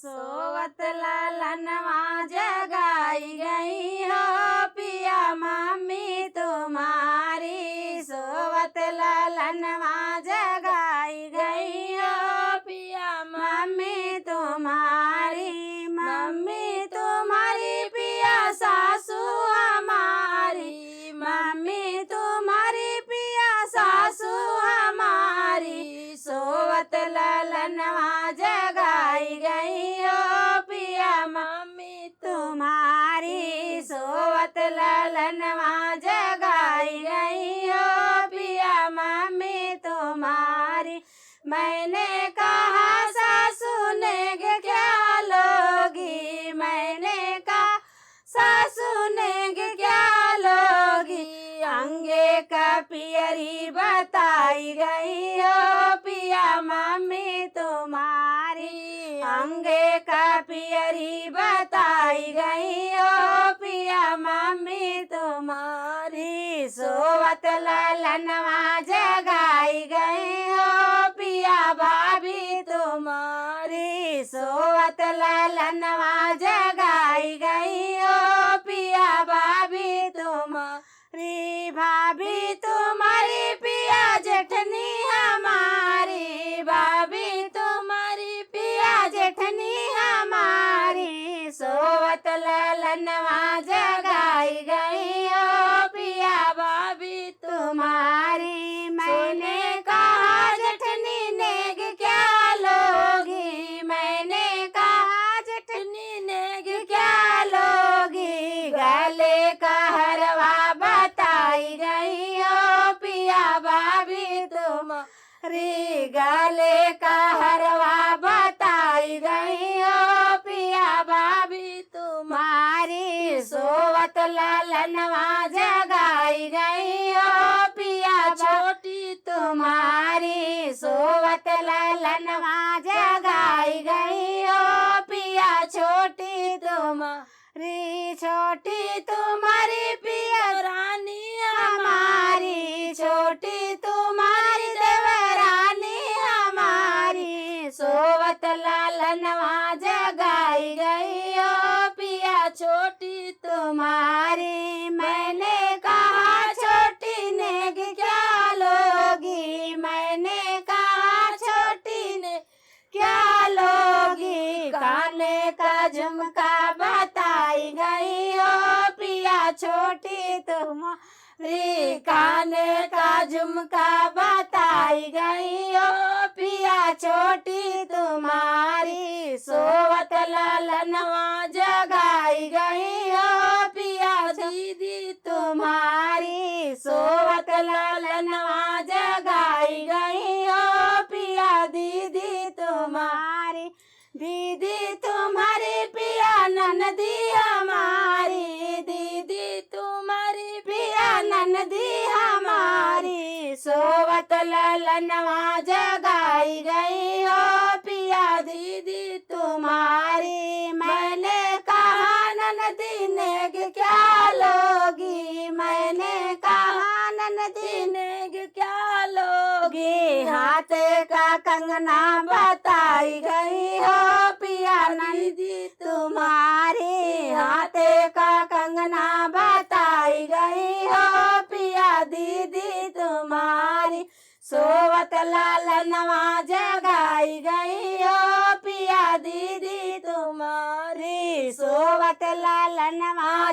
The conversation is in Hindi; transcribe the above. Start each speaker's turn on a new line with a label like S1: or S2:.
S1: सोवत लालनवा जगाई गई हो पिया मम्मी तुम्हारी। सोवत लालनवा जगाई गई हो पिया मम्मी तुम्हारी। मम्मी तुम्हारी पिया सासू हमारी। मम्मी तुम्हारी पिया सासू हमारी। सोवत लालनवा जगाई गई हो पिया मम्मी तुम्हारी। सोवत लालनवा जगाई गई हो पिया मम्मी तुम्हारी। मैंने कहा सासू ने क्या लोगी। मैंने कहा सासू ने क्या लोगी। अंगे का पियरी बताई गई हो पिया मम्मी तुम्हारी। अंगे का पियरी बताई गई हो पिया मम्मी तुम्हारी। सोवत लालनवा जगाई गई हो पिया भाभी तुम्हारी। सोवत लालनवा जगाई गई हो पिया भाभी तुम्हारी। भाभी तुम्हारी पिया जेठनी हमारी। भाभी तुम्हारी पिया जेठनी हमारी। सोवत लालनवा जगाई गई हो पिया भाभी तुम्हारी। मैंने कहा जेठनी नेग क्या लोगी। मैंने कहा जेठनी नेग क्या लोगी। गले का हरवा बताई गई हो पिया भाभी तुम्हारी। गले का हरवा बताई गई हो पिया भाभी तुम्हारी। सोवत लालनवा जगाई गई हो पिया छोटी तुम्हारी। सोवत लालनवा जगाई गई हो पिया छोटी तुम्हारी। छोटी तुम्हारी पिया रानी हमारी। छोटी तुम्हारी देवरानी हमारी। सोवत लालनवा जगाई गई हो पिया छोटी तुम्हारी। मैंने कहा छोटी नेग क्या लोगी। मैंने कहा छोटी ने क्या लोगी। काने का झुमका बताई गई हो पिया छोटी तुम्हारी। काने का झुमका बताई गई हो पिया छोटी तुम्हारी। सोवत लालनवा जगाई गई हो पिया दीदी तुम्हारी। सोवत लालनवा जगाई गई हो पिया दीदी तुम्हारी। दीदी तुम्हारी पिया ननदी हमारी। दीदी तुम्हारी पिया ननदी हमारी। सोवत लालनवा जगाई गई हो पिया दीदी तुम्हारी। मैंने कहा ननदी नेग क्या लोगी। मैंने कहा ननदी नेग क्या लोगी। हाथ का कंगना बताई गई हो पिया नंदी तुम्हारी। हाथ का कंगना बताई गई हो पिया दीदी तुम्हारी। सोवत लालनवा जगाई गई हो पिया दीदी तुम्हारी। सोवत लालनवा